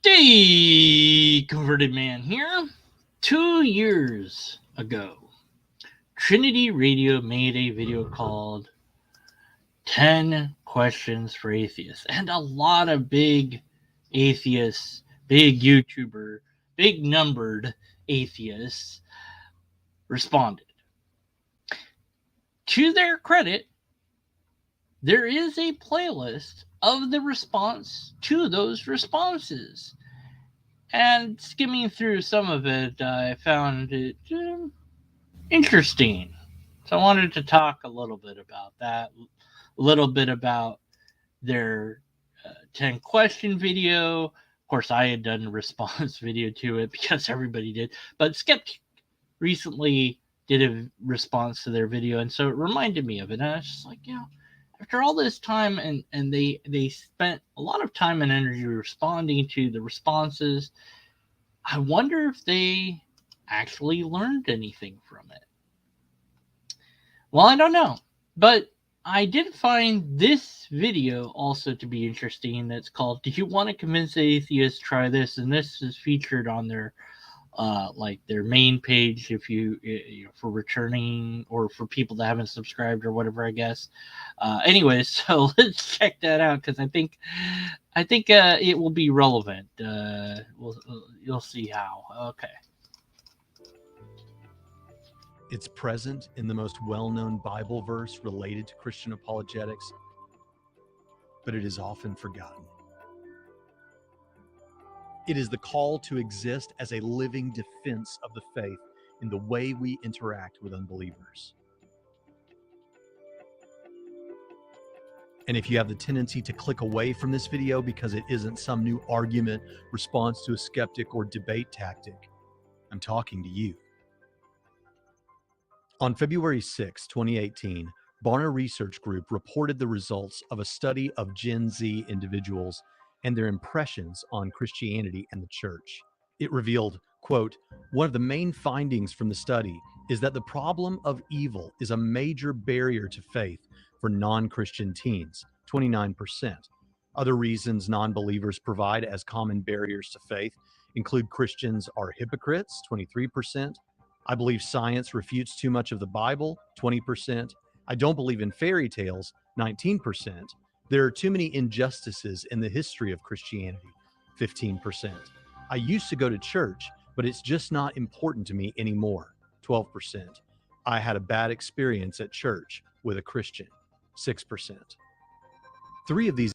The Converted Man here. 2 years ago, Trinity Radio made a video called 10 Questions for Atheists. And a lot of big atheists, big YouTuber, big numbered atheists responded. To their credit, there is a playlist of the response to those responses. And skimming through some of it, I found it interesting. So I wanted to talk a little bit about that, a little bit about their 10 question video. Of course, I had done a response video to it because everybody did. But Skeptic recently did a response to their video, and so it reminded me of it. And I was just like, after all this time, and they spent a lot of time and energy responding to the responses, I wonder if they actually learned anything from it. Well, I don't know, but I did find this video also to be interesting. That's called "Do You Want to Convince Atheists? Try This," and this is featured on their their main page if you for returning or for people that haven't subscribed or whatever, I guess. Anyways, so let's check that out because I think it will be relevant. You'll see how. Okay. It's present in the most well-known Bible verse related to Christian apologetics, but it is often forgotten. It is the call to exist as a living defense of the faith in the way we interact with unbelievers. And if you have the tendency to click away from this video because it isn't some new argument, response to a skeptic, or debate tactic, I'm talking to you. On February 6, 2018, Barna Research Group reported the results of a study of Gen Z individuals and their impressions on Christianity and the church. It revealed, quote, "One of the main findings from the study is that the problem of evil is a major barrier to faith for non-Christian teens, 29%. Other reasons non-believers provide as common barriers to faith include Christians are hypocrites, 23%. I believe science refutes too much of the Bible, 20%. I don't believe in fairy tales, 19%. There are too many injustices in the history of Christianity, 15%. I used to go to church, but it's just not important to me anymore, 12%. I had a bad experience at church with a Christian, 6%. Three of these.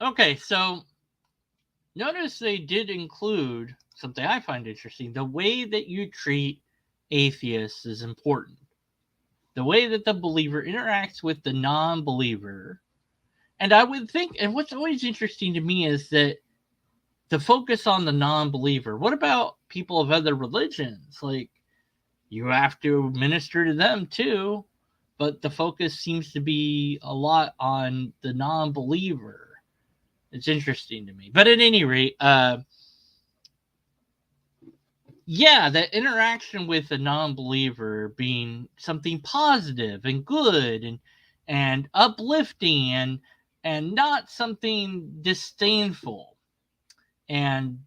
Okay, so notice they did include something I find interesting. The way that you treat atheists is important. The way that the believer interacts with the non-believer. And I would think, and what's always interesting to me is that the focus on the non-believer. What about people of other religions? Like, you have to minister to them too, but the focus seems to be a lot on the non-believer. It's interesting to me. But at any rate, that interaction with a non-believer being something positive and good and uplifting and not something disdainful and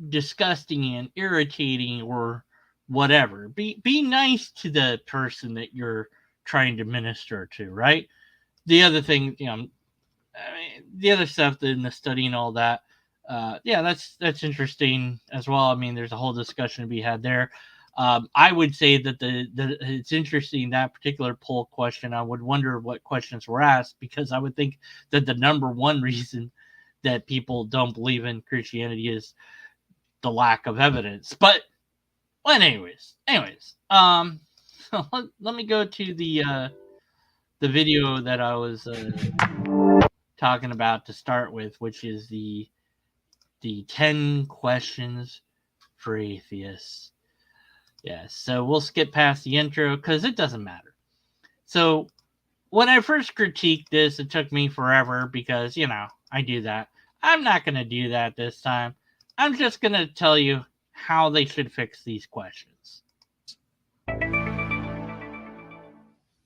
disgusting and irritating or whatever. Be nice to the person that you're trying to minister to, right? The other thing, the other stuff in the study and all that, that's interesting as well. I mean, there's a whole discussion to be had there. I would say that it's interesting, that particular poll question. I would wonder what questions were asked, because I would think that the number one reason that people don't believe in Christianity is the lack of evidence. But anyways, so let me go to the video that I was talking about to start with, which is the 10 questions for atheists. Yes, so we'll skip past the intro because it doesn't matter. So when I first critiqued this, it took me forever because, I do that. I'm not going to do that this time. I'm just going to tell you how they should fix these questions.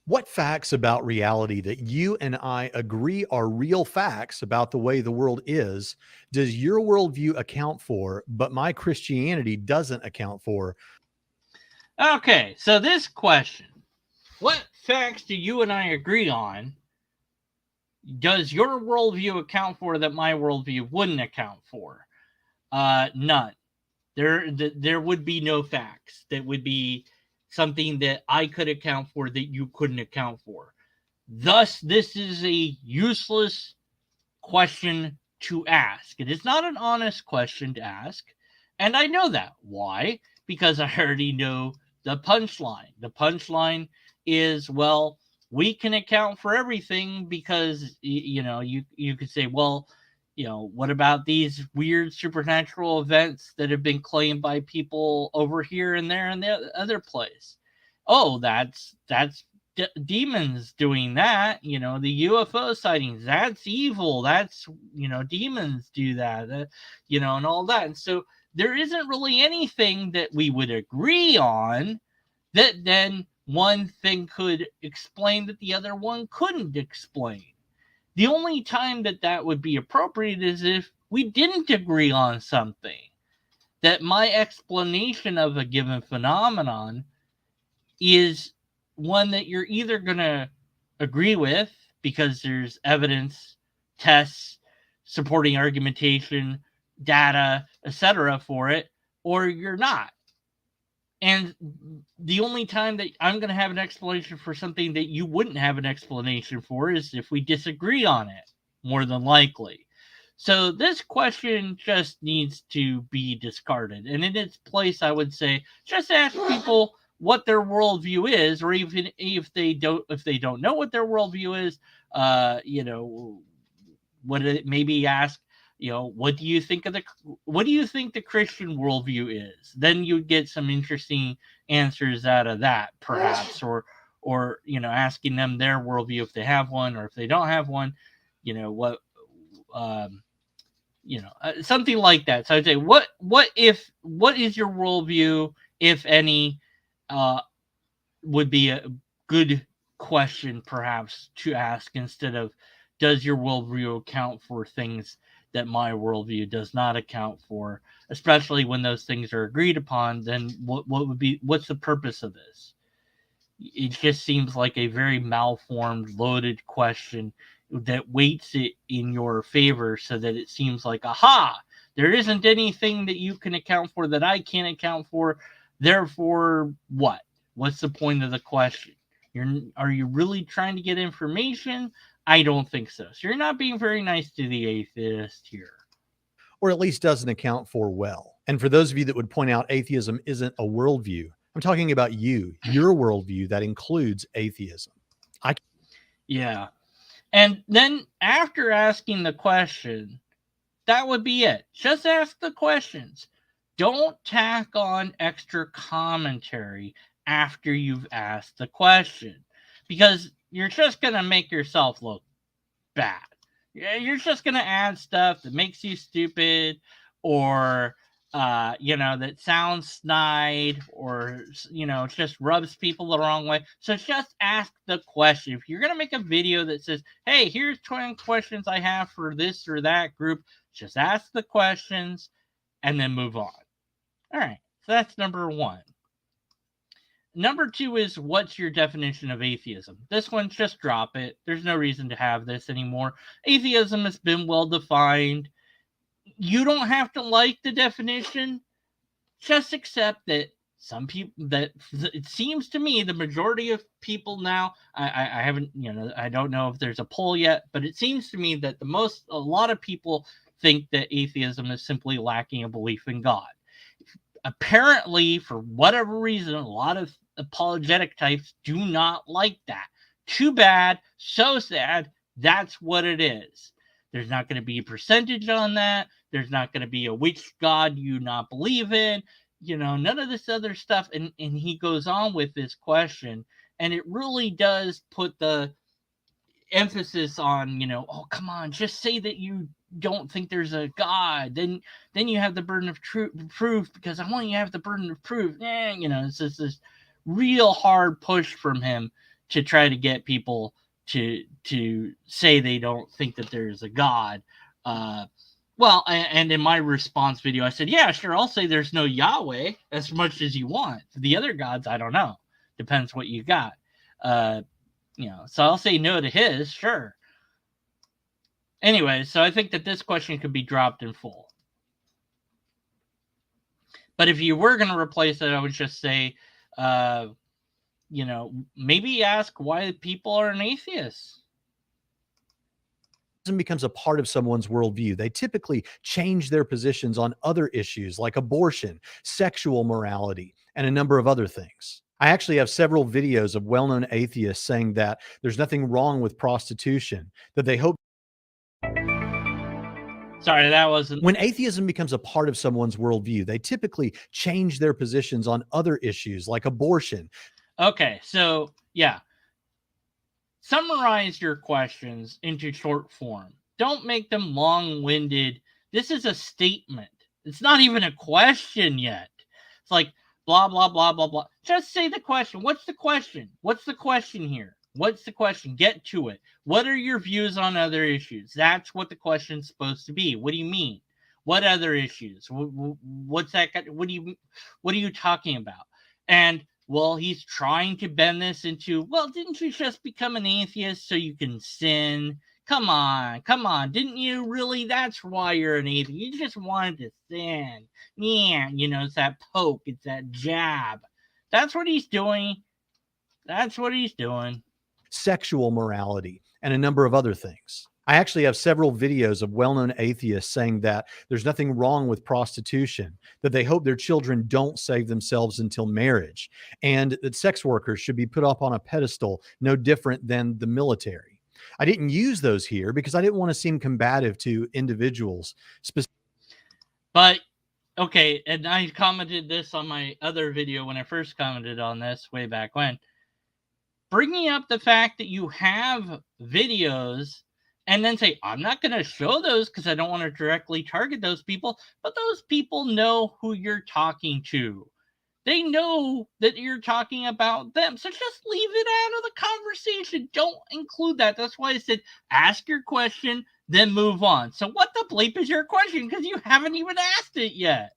What facts about reality that you and I agree are real facts about the way the world is does your worldview account for, but my Christianity doesn't account for? Okay, so this question, what facts do you and I agree on? Does your worldview account for that my worldview wouldn't account for? None. There would be no facts that would be something that I could account for that you couldn't account for. Thus, this is a useless question to ask. It is not an honest question to ask. And I know that. Why? Because I already know the punchline. The punchline is, well, we can account for everything because you could say, well, what about these weird supernatural events that have been claimed by people over here and there and the other place? Oh, that's demons doing that. The UFO sightings, that's evil. That's demons do that. And all that. And so there isn't really anything that we would agree on that then one thing could explain that the other one couldn't explain. The only time that that would be appropriate is if we didn't agree on something, that my explanation of a given phenomenon is one that you're either going to agree with because there's evidence, tests, supporting argumentation, data, etc. for it, or you're not. And the only time that I'm going to have an explanation for something that you wouldn't have an explanation for is if we disagree on it, more than likely. So this question just needs to be discarded. And in its place, I would say just ask people what their worldview is, or even if they don't know what their worldview is, maybe ask, what do you think the Christian worldview is? Then you'd get some interesting answers out of that, perhaps, or asking them their worldview if they have one, or if they don't have one, what something like that. So I'd say, what is your worldview, if any, would be a good question perhaps to ask, instead of does your worldview account for things that my worldview does not account for, especially when those things are agreed upon. Then what's the purpose of this? It just seems like a very malformed, loaded question that weights it in your favor, so that it seems like, aha, there isn't anything that you can account for that I can't account for. Therefore, what? What's the point of the question? Are you really trying to get information? I don't think so. So you're not being very nice to the atheist here. Or at least doesn't account for well. And for those of you that would point out atheism isn't a worldview, I'm talking about your worldview that includes atheism. Yeah. And then after asking the question, that would be it. Just ask the questions. Don't tack on extra commentary after you've asked the question, because you're just going to make yourself look bad. You're just going to add stuff that makes you stupid, or that sounds snide, or just rubs people the wrong way. So just ask the question. If you're going to make a video that says, hey, here's 20 questions I have for this or that group, just ask the questions and then move on. All right, so that's number one. Number two is, what's your definition of atheism? This one, just drop it. There's no reason to have this anymore. Atheism has been well defined. You don't have to like the definition. Just accept that some people, that it seems to me the majority of people now, I haven't, I don't know if there's a poll yet, but it seems to me that a lot of people think that atheism is simply lacking a belief in God. Apparently, for whatever reason, a lot of apologetic types do not like that. Too bad, so sad. That's what it is. There's not going to be a percentage on that. There's not going to be a which God you not believe in. None of this other stuff. And he goes on with this question, and it really does put the emphasis on, oh, come on, just say that you don't think there's a God. Then you have the burden of proof, because I want you to have the burden of proof. It's just this real hard push from him to try to get people to say they don't think that there's a God. Well, and in my response video, I said, yeah, sure, I'll say there's no Yahweh as much as you want. The other gods, I don't know. Depends what you got. So I'll say no to his, sure. Anyway, so I think that this question could be dropped in full. But if you were going to replace it, I would just say, maybe ask why people are an atheist. Becomes a part of someone's worldview, they typically change their positions on other issues like abortion, sexual morality, and a number of other things. I actually have several videos of well-known atheists saying that there's nothing wrong with prostitution, that they hope. Sorry, that wasn't. When atheism becomes a part of someone's worldview, they typically change their positions on other issues like abortion. Okay, so yeah. Summarize your questions into short form. Don't make them long-winded. This is a statement. It's not even a question yet. It's like blah, blah, blah, blah, blah. Just say the question. What's the question? What's the question here? What's the question? Get to it. What are your views on other issues? That's what the question's supposed to be. What do you mean? What other issues? What's that? What are you talking about? And well, he's trying to bend this into, well, didn't you just become an atheist so you can sin? Come on. Didn't you really? That's why you're an atheist. You just wanted to sin. Yeah, it's that poke. It's that jab. That's what he's doing. Sexual morality and a number of other things. I actually have several videos of well-known atheists saying that there's nothing wrong with prostitution, that they hope their children don't save themselves until marriage, and that sex workers should be put up on a pedestal no different than the military. I didn't use those here because I didn't want to seem combative to individuals. But, okay, and I commented this on my other video when I first commented on this way back when. Bringing up the fact that you have videos and then say, I'm not going to show those because I don't want to directly target those people, but those people know who you're talking to. They know that you're talking about them. So just leave it out of the conversation. Don't include that. That's why I said, ask your question, then move on. So what the bleep is your question? Because you haven't even asked it yet.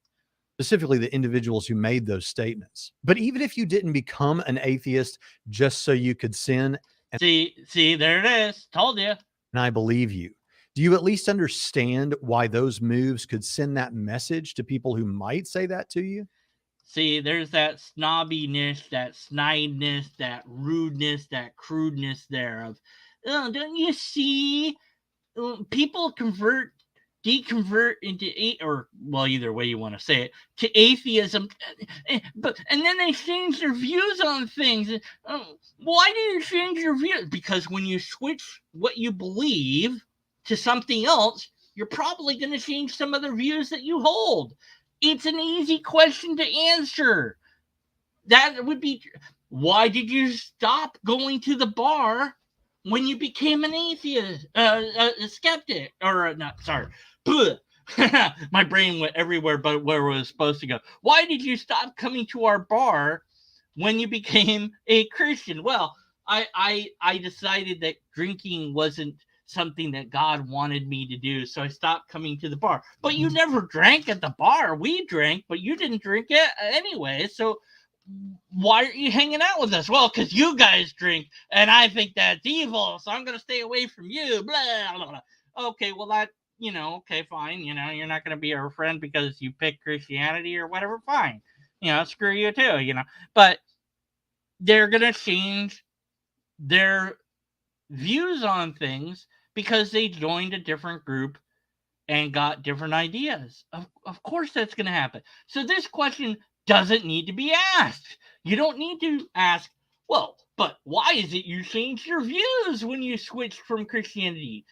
Specifically the individuals who made those statements. But even if you didn't become an atheist just so you could sin. See, there it is. Told you. And I believe you. Do you at least understand why those moves could send that message to people who might say that to you? See, there's that snobbiness, that snidiness, that rudeness, that crudeness there of, oh, don't you see? People deconvert into either way you want to say it, to atheism, but and then they change their views on things. Why do you change your views? Because when you switch what you believe to something else, you're probably going to change some of the views that you hold. It's an easy question to answer. That would be, why did you stop going to the bar when you became an atheist, a skeptic, or not? Sorry, my brain went everywhere but where it was supposed to go. Why did you stop coming to our bar when you became a Christian? Well, I decided that drinking wasn't something that God wanted me to do, so I stopped coming to the bar. But you never drank at the bar. We drank, but you didn't drink it anyway. So why aren't you hanging out with us? Well, because you guys drink, and I think that's evil, so I'm going to stay away from you. Blah, blah, blah. Okay, well, that, okay, fine. You're not going to be our friend because you pick Christianity or whatever. Fine. Screw you too, But they're going to change their views on things because they joined a different group and got different ideas. Of course that's going to happen. So this question doesn't need to be asked. You don't need to ask, well, but why is it you changed your views when you switched from Christianity?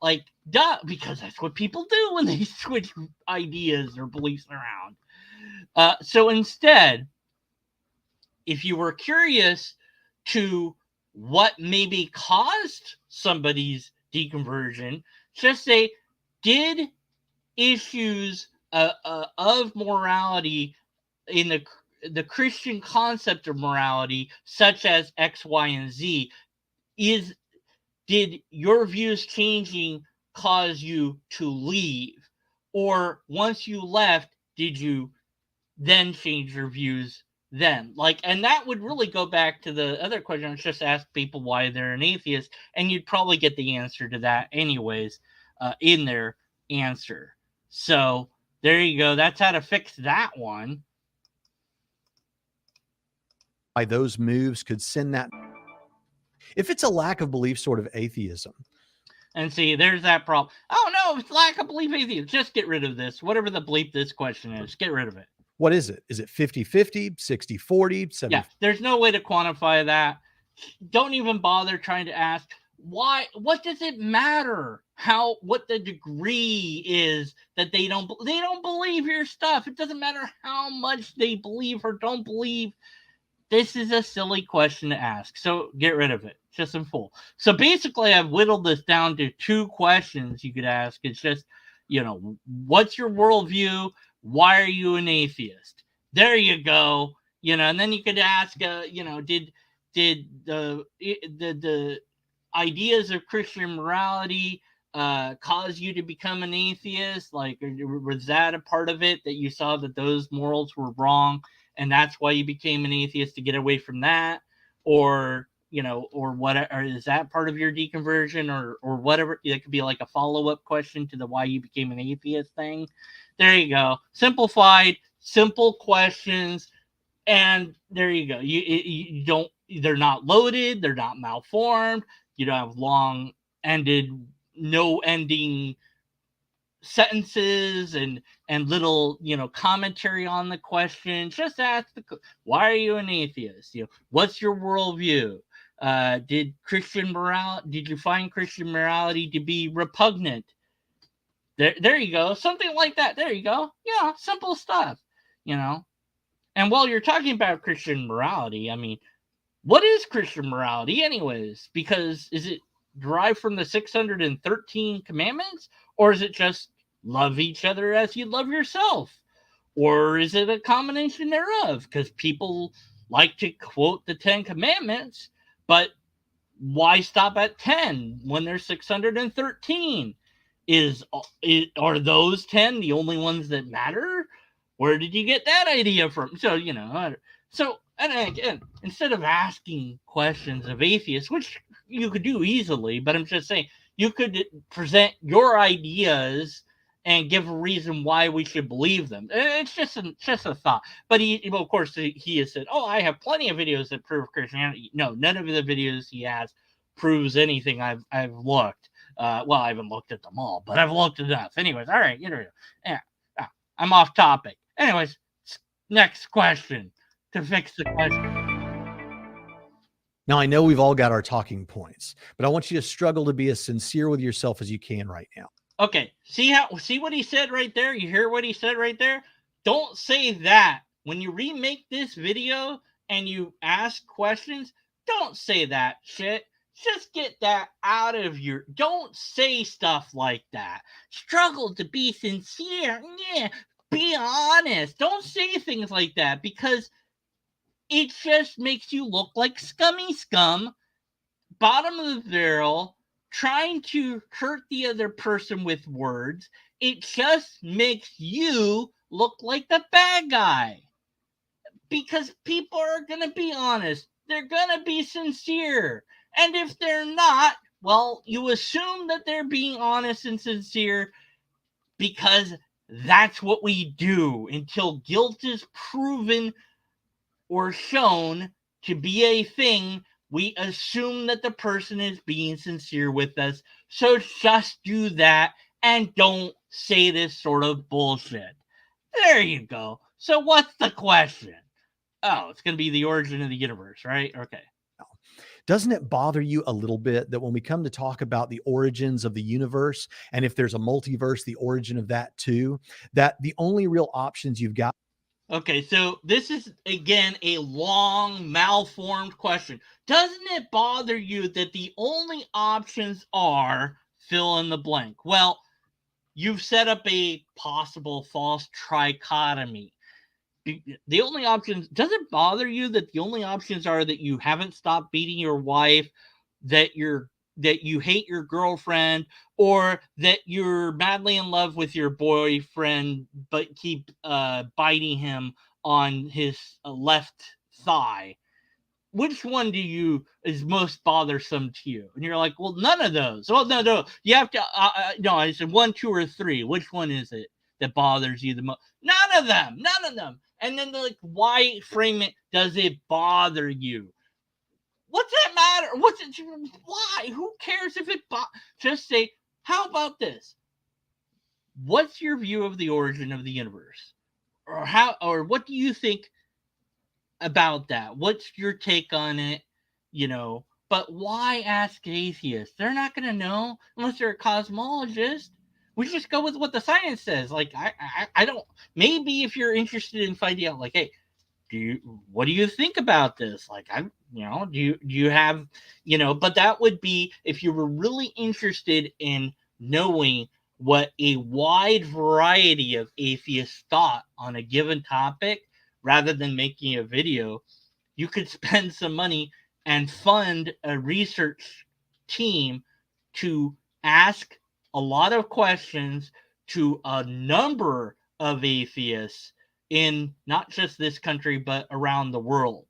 Like, duh, because that's what people do when they switch ideas or beliefs around. So instead, if you were curious to what maybe caused somebody's deconversion, just say, did issues of morality in the the Christian concept of morality, such as X, Y, and Z, did your views changing cause you to leave? Or once you left, did you then change your views then? Like, and that would really go back to the other question. It's just ask people why they're an atheist, and you'd probably get the answer to that anyways in their answer. So there you go. That's how to fix that one. By those moves could send that. If it's a lack of belief sort of atheism. And see, there's that problem. Oh no, it's lack of belief atheism. Just get rid of this. Whatever the bleep this question is, get rid of it. What is it? Is it 50-50, 60-40, 70? Yeah, there's no way to quantify that. Don't even bother trying to ask why. What does it matter what the degree is that they don't believe your stuff? It doesn't matter how much they believe or don't believe. This is a silly question to ask, so get rid of it. Just in full. So basically, I've whittled this down to 2 questions you could ask. It's just, what's your worldview? Why are you an atheist? There you go. And then you could ask, did the ideas of Christian morality cause you to become an atheist? Like, was that a part of it, that you saw that those morals were wrong, and that's why you became an atheist, to get away from that? Or what? Or is that part of your deconversion, or whatever? It could be like a follow-up question to the why you became an atheist thing. There you go. Simplified, simple questions, and there you go. You don't. They're not loaded. They're not malformed. You don't have long-ended, no-ending sentences and little commentary on the question. Just ask why are you an atheist? What's your worldview? Did you find Christian morality to be repugnant? There you go. Something like that. There you go. Yeah, simple stuff. And while you're talking about Christian morality, I mean, what is Christian morality anyways? Because is it derived from the 613 commandments, or is it just love each other as you love yourself? Or is it a combination thereof? Because people like to quote the 10 commandments, but why stop at 10 when there's 613? Are those 10 the only ones that matter? Where did you get that idea from? So, and again, instead of asking questions of atheists, which you could do easily, but I'm just saying, you could present your ideas and give a reason why we should believe them. It's just a thought. But of course, he has said, "Oh, I have plenty of videos that prove Christianity." No, none of the videos he has proves anything. I've looked. Well, I haven't looked at them all, but I've looked enough. Anyways, all right, yeah, I'm off topic. Anyways, next question to fix the question. Now, I know we've all got our talking points, but I want you to struggle to be as sincere with yourself as you can right now. Okay, see what he said right there? You hear what he said right there? Don't say that. When you remake this video and you ask questions, don't say that shit. Just get that out of your... Don't say stuff like that. Struggle to be sincere. Yeah, be honest. Don't say things like that, because it just makes you look like scummy scum, bottom of the barrel, trying to hurt the other person with words. It just makes you look like the bad guy. Because people are going to be honest. They're going to be sincere. And if they're not, well, you assume that they're being honest and sincere, because that's what we do until guilt is proven or shown to be a thing. We assume that the person is being sincere with us. So just do that and don't say this sort of bullshit. There you go. So what's the question? Oh, it's going to be the origin of the universe, right? Okay. Doesn't it bother you a little bit that when we come to talk about the origins of the universe, and if there's a multiverse, the origin of that too, that the only real options you've got... Okay, so this is, again, a long, malformed question. Doesn't it bother you that the only options are fill in the blank? Well, you've set up a possible false trichotomy. the only options, does it bother you that the only options are that you haven't stopped beating your wife, that you hate your girlfriend, or that you're madly in love with your boyfriend but keep biting him on his left thigh? Which one do you is most bothersome to you? And you're like, well, none of those. Well, no, you have to. No, I said 1, 2, or 3. Which one is it that bothers you the most? None of them. None of them. And then they're like, why frame it? Does it bother you? What's that matter? What's it? Why? Who cares if it? Just say, how about this? What's your view of the origin of the universe, or how, or what do you think about that? What's your take on it? But why ask atheists? They're not going to know unless they're a cosmologist. We just go with what the science says. Like, I don't. Maybe if you're interested in finding out, like, hey, what do you think about this? Like, do you have, But that would be if you were really interested in knowing what a wide variety of atheists thought on a given topic, rather than making a video. You could spend some money and fund a research team to ask a lot of questions to a number of atheists in not just this country, but around the world.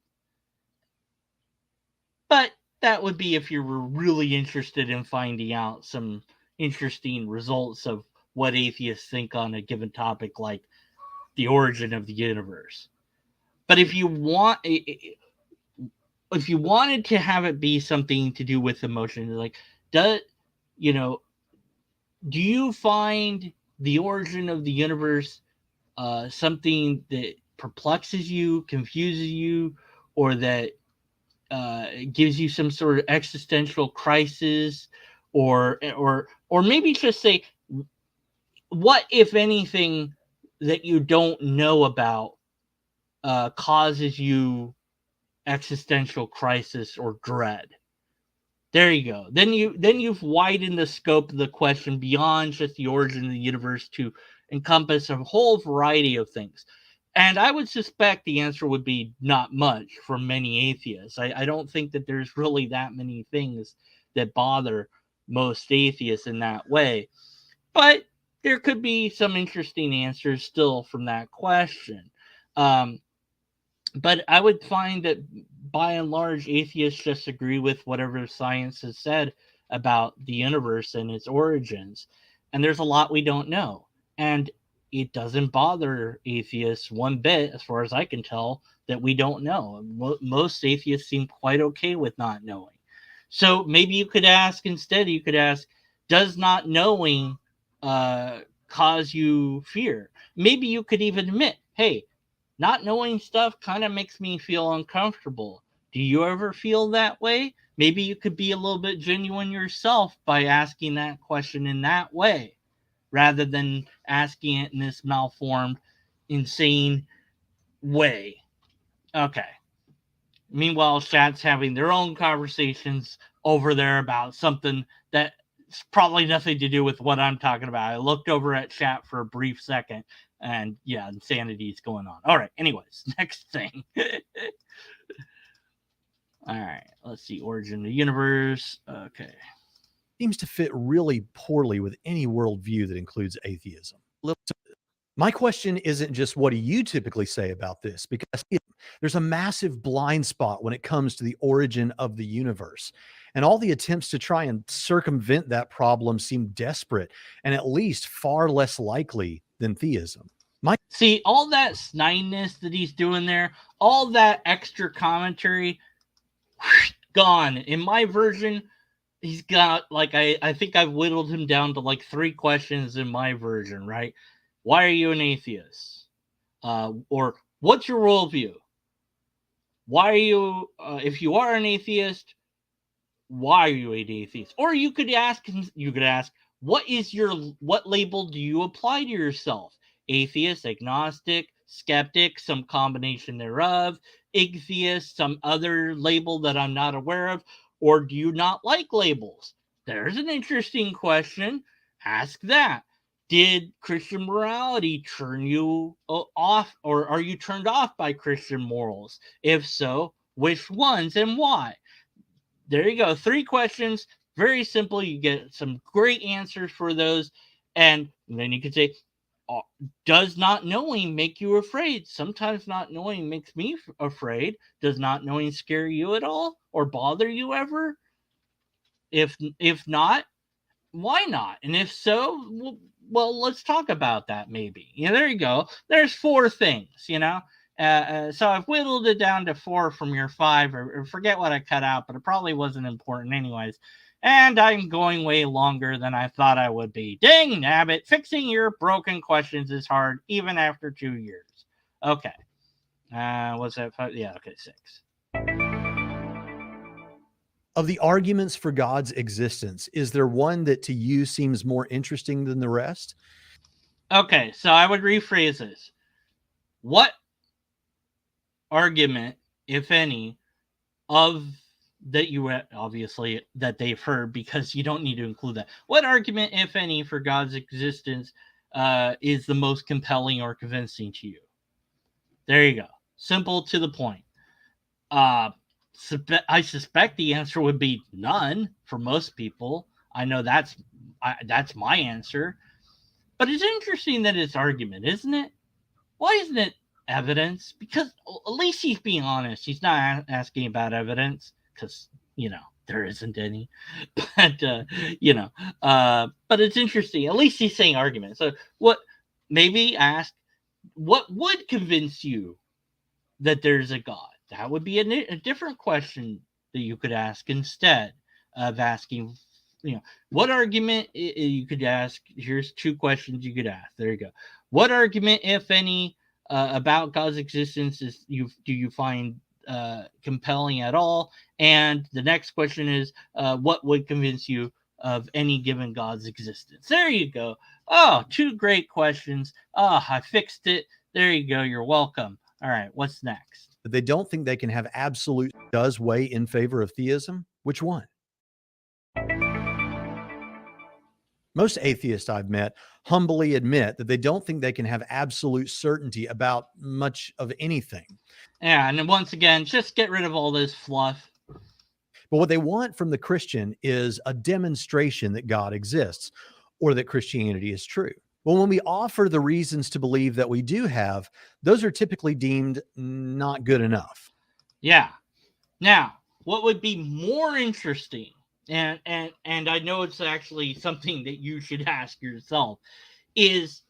But that would be if you were really interested in finding out some interesting results of what atheists think on a given topic, like the origin of the universe. But if you wanted to have it be something to do with emotion, like, do you find the origin of the universe something that perplexes you, confuses you, or that gives you some sort of existential crisis, or maybe just say, what, if anything, that you don't know about causes you existential crisis or dread? There you go. Then you've widened the scope of the question beyond just the origin of the universe to encompass a whole variety of things. And I would suspect the answer would be not much for many atheists. I don't think that there's really that many things that bother most atheists in that way. But there could be some interesting answers still from that question. But I would find that by and large, atheists just agree with whatever science has said about the universe and its origins. And there's a lot we don't know. And it doesn't bother atheists one bit, as far as I can tell, that we don't know. Most atheists seem quite okay with not knowing. So maybe you could ask, does not knowing cause you fear? Maybe you could even admit, hey, not knowing stuff kind of makes me feel uncomfortable. Do you ever feel that way? Maybe you could be a little bit genuine yourself by asking that question in that way, rather than asking it in this malformed, insane way. Okay. Meanwhile, chat's having their own conversations over there about something that's probably nothing to do with what I'm talking about. I looked over at chat for a brief second, and yeah, insanity is going on. All right, anyways, next thing. All right, let's see. Origin of the universe. Okay. Seems to fit really poorly with any worldview that includes atheism. My question isn't just what do you typically say about this, because there's a massive blind spot when it comes to the origin of the universe. And all the attempts to try and circumvent that problem seem desperate and at least far less likely than theism. See, all that snideness that he's doing there, all that extra commentary, gone. In my version, he's got, like, I think I've whittled him down to like 3 questions in my version, right? Why are you an atheist? Or what's your worldview? Why are you, if you are an atheist, why are you an atheist? Or you could ask, what label do you apply to yourself? Atheist, agnostic, skeptic, some combination thereof, igntheist, some other label that I'm not aware of, or do you not like labels? There's an interesting question. Ask that. Did Christian morality turn you off, or are you turned off by Christian morals? If so, which ones and why? There you go. 3 questions. Very simple. You get some great answers for those. And then you could say, does not knowing make you afraid? Sometimes not knowing makes me afraid. Does not knowing scare you at all or bother you ever? If not, why not? And if so, well, let's talk about that maybe. There you go. There's 4 things. So I've whittled it down to 4 from your 5, or forget what I cut out, but it probably wasn't important anyways. And I'm going way longer than I thought I would be. Dang nabbit, fixing your broken questions is hard, even after 2 years. Okay. What's that? 5? Yeah, okay, 6. Of the arguments for God's existence, is there one that to you seems more interesting than the rest? Okay, so I would rephrase this. What argument, if any, of that you obviously that they've heard, because you don't need to include that. What argument, if any, for God's existence is the most compelling or convincing to you? There you go. Simple, to the point. I suspect the answer would be none for most people. I know that's my answer. But it's interesting that it's argument, isn't it? Why isn't it evidence? Because at least he's being honest. He's not asking about evidence, because there isn't any. But but it's interesting. At least he's saying argument. So maybe ask, what would convince you that there's a God? That would be a different question that you could ask, instead of asking, what argument you could ask. Here's 2 questions you could ask. There you go. What argument, if any, about God's existence do you find compelling at all? And the next question is, what would convince you of any given God's existence? There you go. Oh, 2 great questions. Oh, I fixed it. There you go. You're welcome. All right, what's next? They don't think they can have absolute does weigh in favor of theism. Which one? Most atheists I've met humbly admit that they don't think they can have absolute certainty about much of anything. Yeah, and then once again, just get rid of all this fluff. But what they want from the Christian is a demonstration that God exists, or that Christianity is true. Well, when we offer the reasons to believe that we do have, those are typically deemed not good enough. Yeah. Now, what would be more interesting, and I know it's actually something that you should ask yourself, is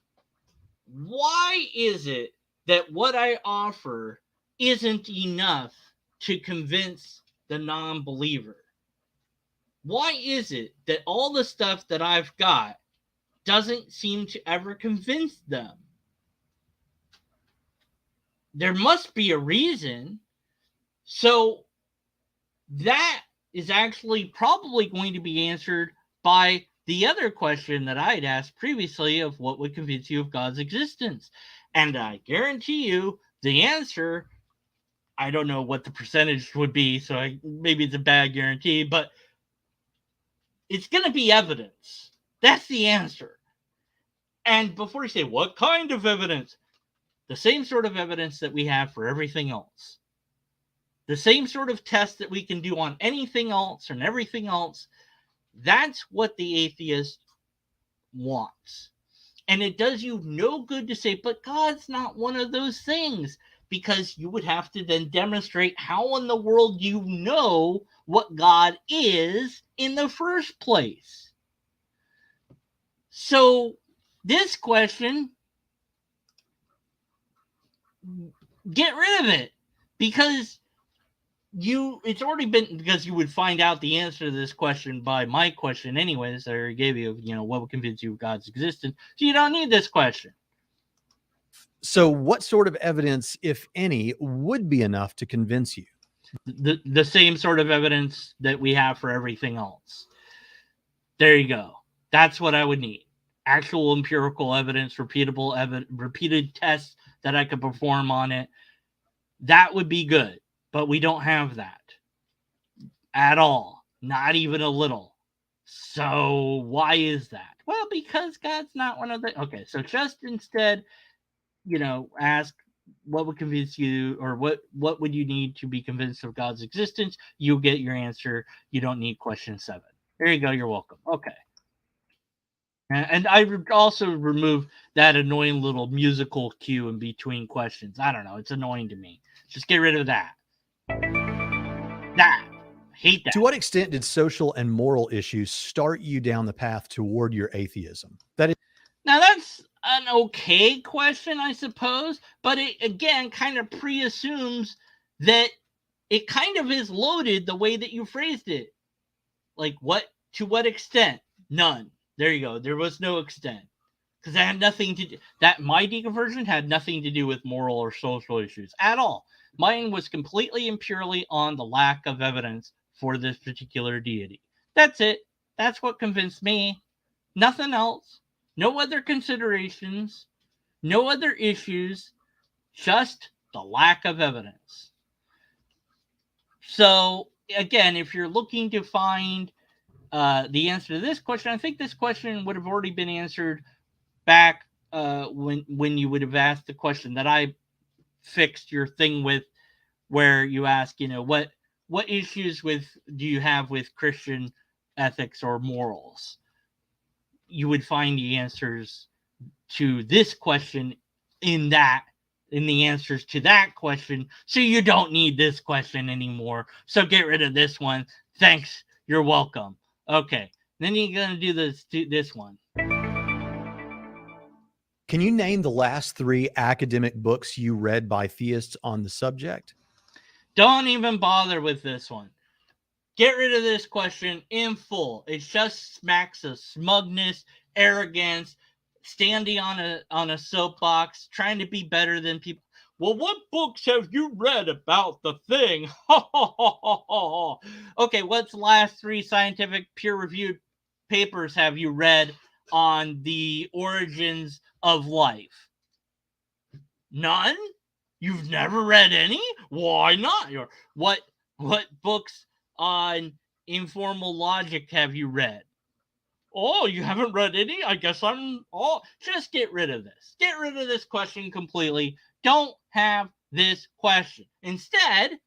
why is it that what I offer isn't enough to convince the non-believer? Why is it that all the stuff that I've got doesn't seem to ever convince them? There must be a reason. So that is actually probably going to be answered by the other question that I had asked previously, of what would convince you of God's existence. And I guarantee you the answer, I don't know what the percentage would be, so maybe it's a bad guarantee, but it's going to be evidence. That's the answer. And before you say, what kind of evidence? The same sort of evidence that we have for everything else. The same sort of test that we can do on anything else and everything else. That's what the atheist wants. And it does you no good to say, but God's not one of those things, because you would have to then demonstrate how in the world you know what God is in the first place. So this question, get rid of it, because it's already been, because you would find out the answer to this question by my question anyways. I already gave you, what would convince you of God's existence. So you don't need this question. So what sort of evidence, if any, would be enough to convince you? The same sort of evidence that we have for everything else. There you go. That's what I would need. Actual empirical evidence, repeated tests that I could perform on it. That would be good. But we don't have that at all. Not even a little. So why is that? Well, because God's not one of the. Okay, so just instead, ask what would convince you, or what would you need to be convinced of God's existence? You'll get your answer. You don't need question 7. There you go. You're welcome. Okay. And I also remove that annoying little musical cue in between questions. I don't know. It's annoying to me. Just get rid of that. That. Hate that. To what extent did social and moral issues start you down the path toward your atheism? Now, that's an okay question, I suppose, but it, again, kind of pre-assumes that it kind of is loaded the way that you phrased it. Like, to what extent? None. There you go. There was no extent. Because that had nothing to do, my deconversion had nothing to do with moral or social issues at all. Mine was completely and purely on the lack of evidence for this particular deity. That's it. That's what convinced me. Nothing else. No other considerations. No other issues. Just the lack of evidence. So, again, if you're looking to find the answer to this question, I think this question would have already been answered back when you would have asked the question that I fixed your thing with, where you ask, what issues do you have with Christian ethics or morals? You would find the answers to this question in the answers to that question, so you don't need this question anymore. So get rid of this one. Thanks. You're welcome. Okay. Then you're going to do this one. Can you name the last 3 academic books you read by theists on the subject? Don't even bother with this one. Get rid of this question in full. It just smacks of smugness, arrogance, standing on a soapbox, trying to be better than people. Well, what books have you read about the thing? Okay, what's the last 3 scientific peer-reviewed papers have you read on the origins of life? None? You've never read any? Why not? Or what books on informal logic have you read? Oh, you haven't read any? I guess just get rid of this. Get rid of this question completely. Don't have this question. Instead,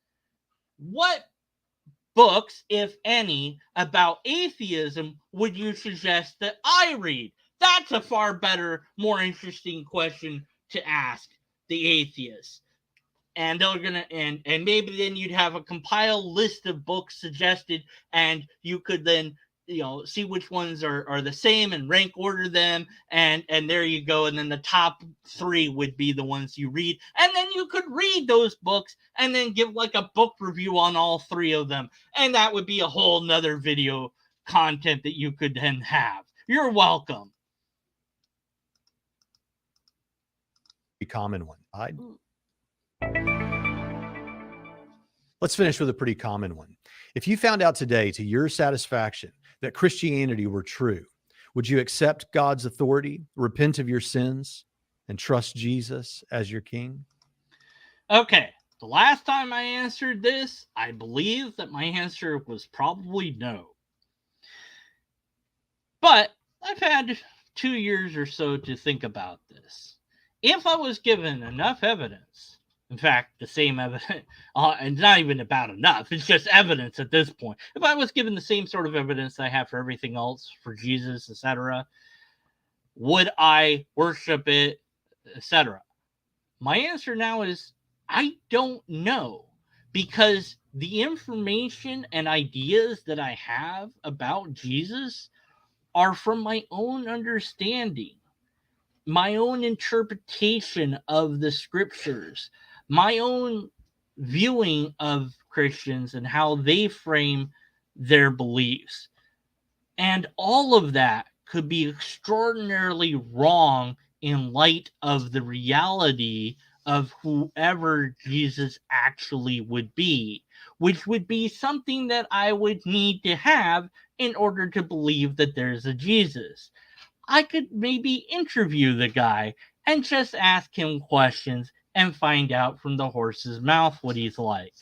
what books, if any, about atheism would you suggest that I read? That's a far better, more interesting question to ask the atheists. And they're gonna and maybe then you'd have a compiled list of books suggested, and you could then see which ones are the same and rank order them, and there you go. And then the top 3 would be the ones you read, and then you could read those books and then give like a book review on all 3 of them, and that would be a whole nother video content that you could then have. You're welcome. A common one. Let's finish with a pretty common one. If you found out today, to your satisfaction, that Christianity were true, would you accept God's authority, repent of your sins, and trust Jesus as your king? Okay, the last time I answered this, I believe that my answer was probably no. But I've had 2 years or so to think about this. If I was given enough evidence, in fact, the same evidence, and not even about enough, it's just evidence at this point. If I was given the same sort of evidence I have for everything else, for Jesus, etc., would I worship it, etc.? My answer now is I don't know, because the information and ideas that I have about Jesus are from my own understanding, my own interpretation of the scriptures, my own viewing of Christians and how they frame their beliefs. And all of that could be extraordinarily wrong in light of the reality of whoever Jesus actually would be, which would be something that I would need to have in order to believe that there's a Jesus. I could maybe interview the guy and just ask him questions and find out from the horse's mouth what he's like.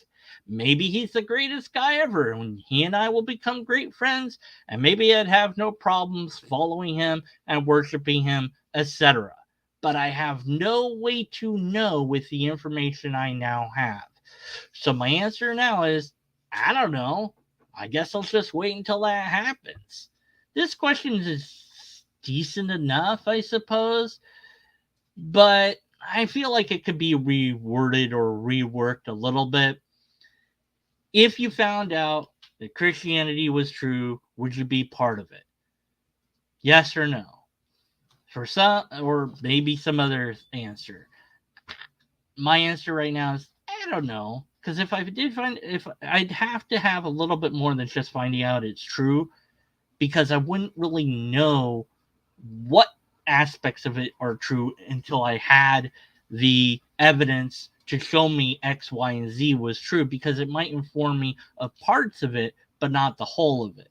maybe he's the greatest guy ever, and he and I will become great friends, and maybe I'd have no problems following him and worshiping him, etc. But I have no way to know with the information I now have. So my answer now is, I don't know. I guess I'll just wait until that happens. This question is decent enough, I suppose, but I feel like it could be reworded or reworked a little bit. If you found out that Christianity was true, would you be part of it? Yes or no? For some, or maybe some other answer. My answer right now is, I don't know. Because if I did find, if I'd have to have a little bit more than just finding out it's true, because I wouldn't really know what aspects of it are true until I had the evidence to show me X, Y, and Z was true, because it might inform me of parts of it, but not the whole of it.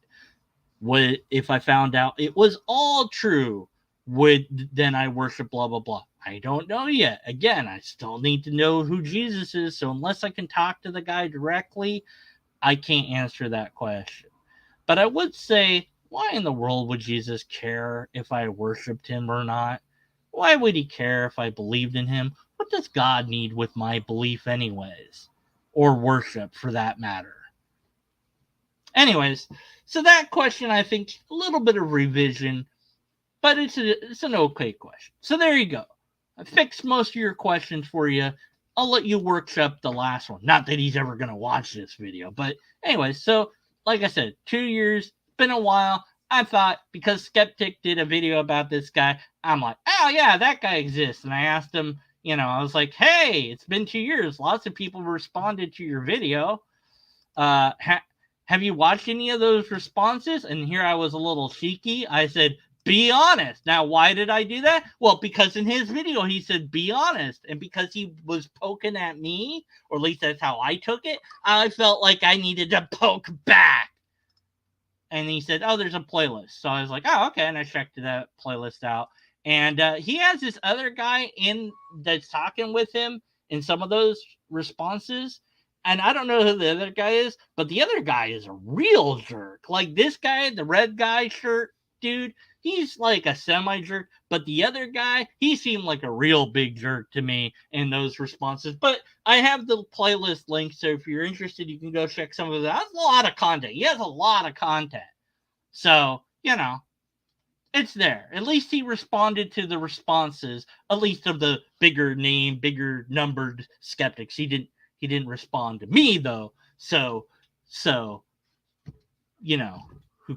Would, if I found out it was all true, would then I worship blah blah blah? I don't know yet. Again, I still need to know who Jesus is, so unless I can talk to the guy directly, I can't answer that question. But I would say, why in the world would Jesus care if I worshiped him or not? Why would he care if I believed in him? What does God need with my belief, anyways? Or worship, for that matter? Anyways, so that question, I think, a little bit of revision, but it's an okay question. So there you go. I fixed most of your questions for you. I'll let you workshop the last one. Not that he's ever going to watch this video, but anyways, so like I said, 2 years, been a while. I thought, because Skeptic did a video about this guy, I'm like, oh yeah, that guy exists. And I asked him, I was like, hey, it's been 2 years. Lots of people responded to your video. Have you watched any of those responses? And here I was a little cheeky. I said, be honest. Now, why did I do that? Well, because in his video, he said, be honest. And because he was poking at me, or at least that's how I took it, I felt like I needed to poke back. And he said, oh, there's a playlist. So I was like, oh, okay. And I checked that playlist out. And he has this other guy in that's talking with him in some of those responses. And I don't know who the other guy is, but the other guy is a real jerk. Like this guy, the red guy shirt dude, he's like a semi-jerk. But the other guy, he seemed like a real big jerk to me in those responses. But I have the playlist link, so if you're interested, you can go check some of that. That's a lot of content. He has a lot of content. So, it's there. At least he responded to the responses, at least of the bigger name, bigger numbered skeptics. He didn't respond to me though. So, who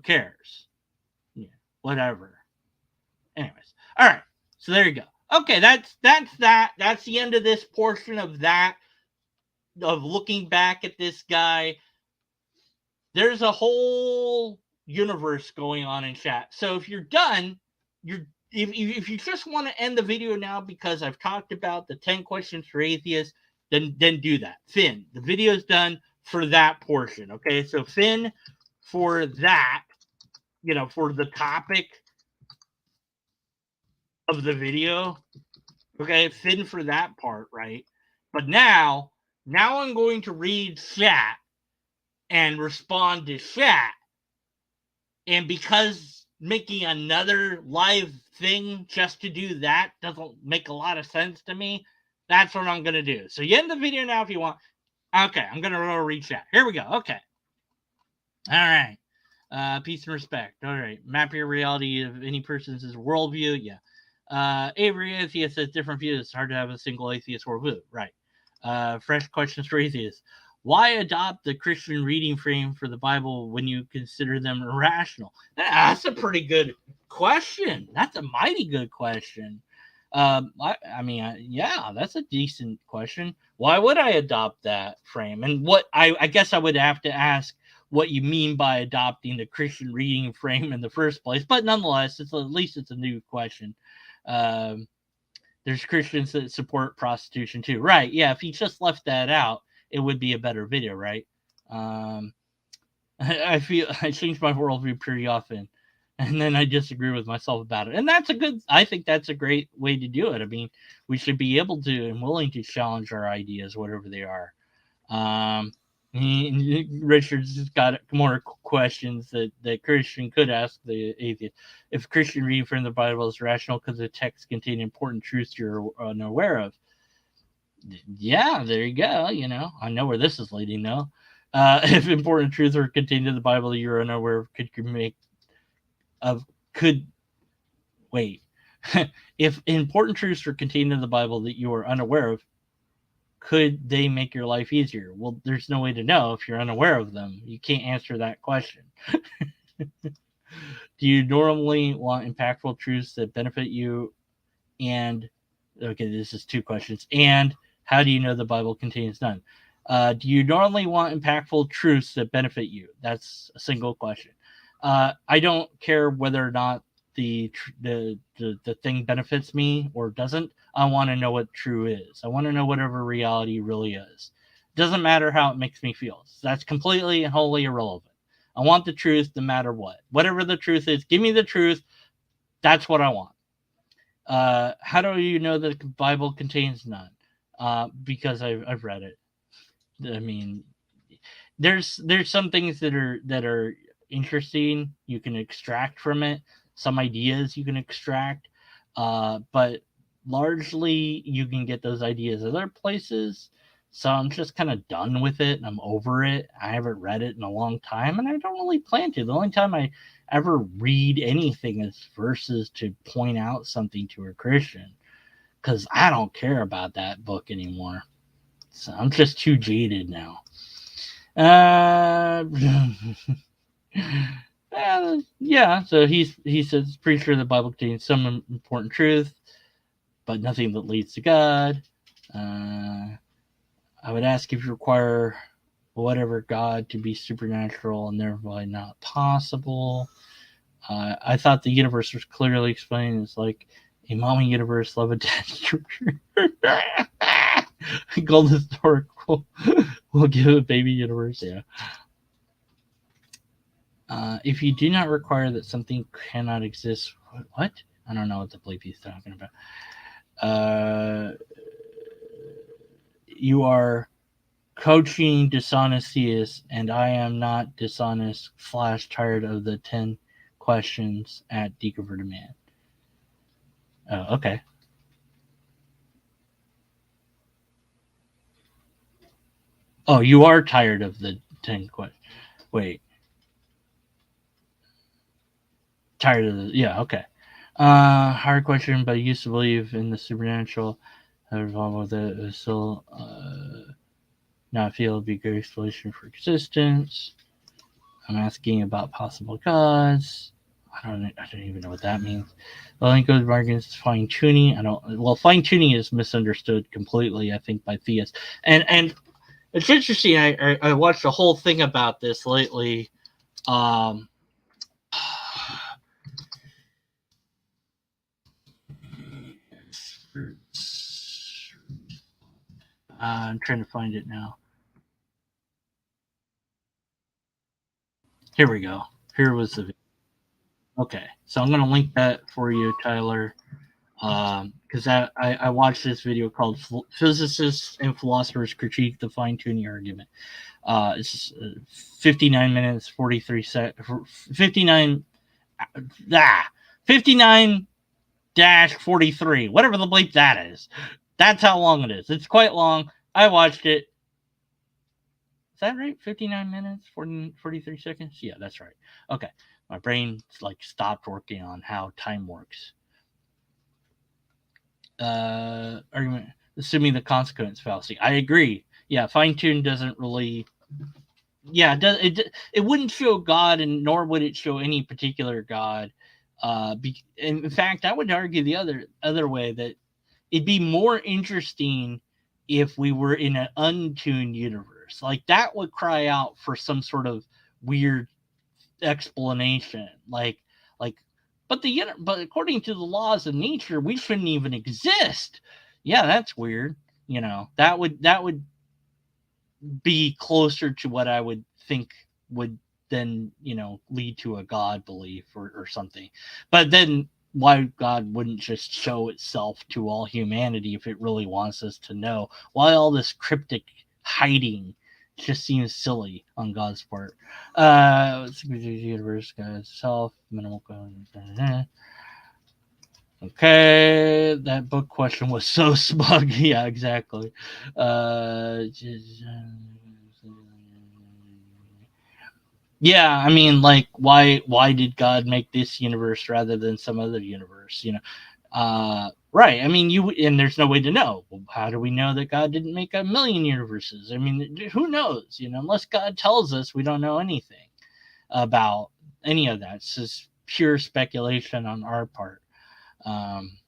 cares? Yeah, whatever. Anyways, all right. So there you go. Okay, that's that. That's the end of this portion of that, of looking back at this guy. There's a whole universe going on in chat. So if you're done, if you just want to end the video now because I've talked about the 10 questions for atheists, then do that. Finn, the video's done for that portion. Okay, so Finn, for that, for the topic of the video, okay, Finn for that part, right? But now I'm going to read chat and respond to chat. And because making another live thing just to do that doesn't make a lot of sense to me, that's what I'm going to do. So you end the video now if you want. Okay, I'm going to read chat. Here we go. Okay. All right. Peace and respect. All right. Map your reality of any person's worldview. Yeah. Avery Atheist has different views. It's hard to have a single atheist worldview. Right. Fresh questions for atheists. Why adopt the Christian reading frame for the Bible when you consider them irrational? That's a pretty good question. That's a mighty good question. Yeah, that's a decent question. Why would I adopt that frame? And what I guess I would have to ask what you mean by adopting the Christian reading frame in the first place. But nonetheless, at least it's a new question. There's Christians that support prostitution too. Right. Yeah. If you just left that out, it would be a better video, right? I feel I change my worldview pretty often, and then I disagree with myself about it. And I think that's a great way to do it. I mean, we should be able to and willing to challenge our ideas, whatever they are. Richard's got more questions that Christian could ask the atheist. If Christian reading from the Bible is rational because the text contain important truths you're unaware of, yeah, there you go. I know where this is leading now. If important truths are contained in the Bible that you're unaware of, could wait. If important truths are contained in the Bible that you are unaware of, could they make your life easier? Well, there's no way to know if you're unaware of them. You can't answer that question. Do you normally want impactful truths that benefit you? And, okay, this is two questions. And how do you know the Bible contains none? Do you normally want impactful truths that benefit you? That's a single question. I don't care whether or not the thing benefits me or doesn't. I want to know what true is. I want to know whatever reality really is. It doesn't matter how it makes me feel. That's completely and wholly irrelevant. I want the truth no matter what. Whatever the truth is, give me the truth. That's what I want. How do you know that the Bible contains none? Because I've read it. I mean, there's some things that are interesting you can extract from it. Some ideas you can extract, but largely you can get those ideas other places. So I'm just kind of done with it, and I'm over it. I haven't read it in a long time, and I don't really plan to. The only time I ever read anything is verses to point out something to a Christian, because I don't care about that book anymore. So I'm just too jaded now. Yeah, so he says, pretty sure the Bible contains some important truth, but nothing that leads to God. I would ask if you require whatever God to be supernatural and thereby not possible. I thought the universe was clearly explained as like a mommy universe, love attached. Gold historical. We'll give a baby universe. Yeah. If you do not require that something cannot exist, what? I don't know what the bleep he's talking about. You are coaching dishonest theists, and I am not dishonest / tired of the 10 questions at Deconverted Man. Oh, okay. Oh, you are tired of the 10 questions. Wait. Tired of the, yeah, okay. Hard question, but I used to believe in the supernatural. I involved with it. Still not feel to be a good explanation for existence. I'm asking about possible gods. I don't even know what that means. The link goes bargains fine tuning. Fine tuning is misunderstood completely, I think, by theists. And it's interesting. I watched a whole thing about this lately. I'm trying to find it now. Here we go. Here was the video. Okay, so I'm going to link that for you, Tyler, because I watched this video called Physicists and Philosophers Critique the Fine-Tuning Argument. It's 59 minutes, 43 seconds, 59-43, whatever the bleep that is. That's how long it is. It's quite long. I watched it. Is that right? 59 minutes, 43 seconds? Yeah, that's right. Okay. My brain stopped working on how time works. Argument, assuming the consequence fallacy. I agree. Yeah, fine-tune doesn't really. Yeah, it wouldn't show God, and nor would it show any particular God. In fact, I would argue the other way, that it'd be more interesting if we were in an untuned universe. Like, that would cry out for some sort of weird explanation. But according to the laws of nature, we shouldn't even exist. Yeah, that's weird. That would be closer to what I would think would then lead to a God belief or something. But then why God wouldn't just show itself to all humanity if it really wants us to know? Why all this cryptic hiding just seems silly on God's part. Universe, God, self, minimal. Okay, that book question was so smug. Yeah, exactly. Yeah, I mean, like, why did God make this universe rather than some other universe? Right. I mean, and there's no way to know. Well, how do we know that God didn't make a million universes? I mean, who knows? Unless God tells us, we don't know anything about any of that. It's just pure speculation on our part. Um,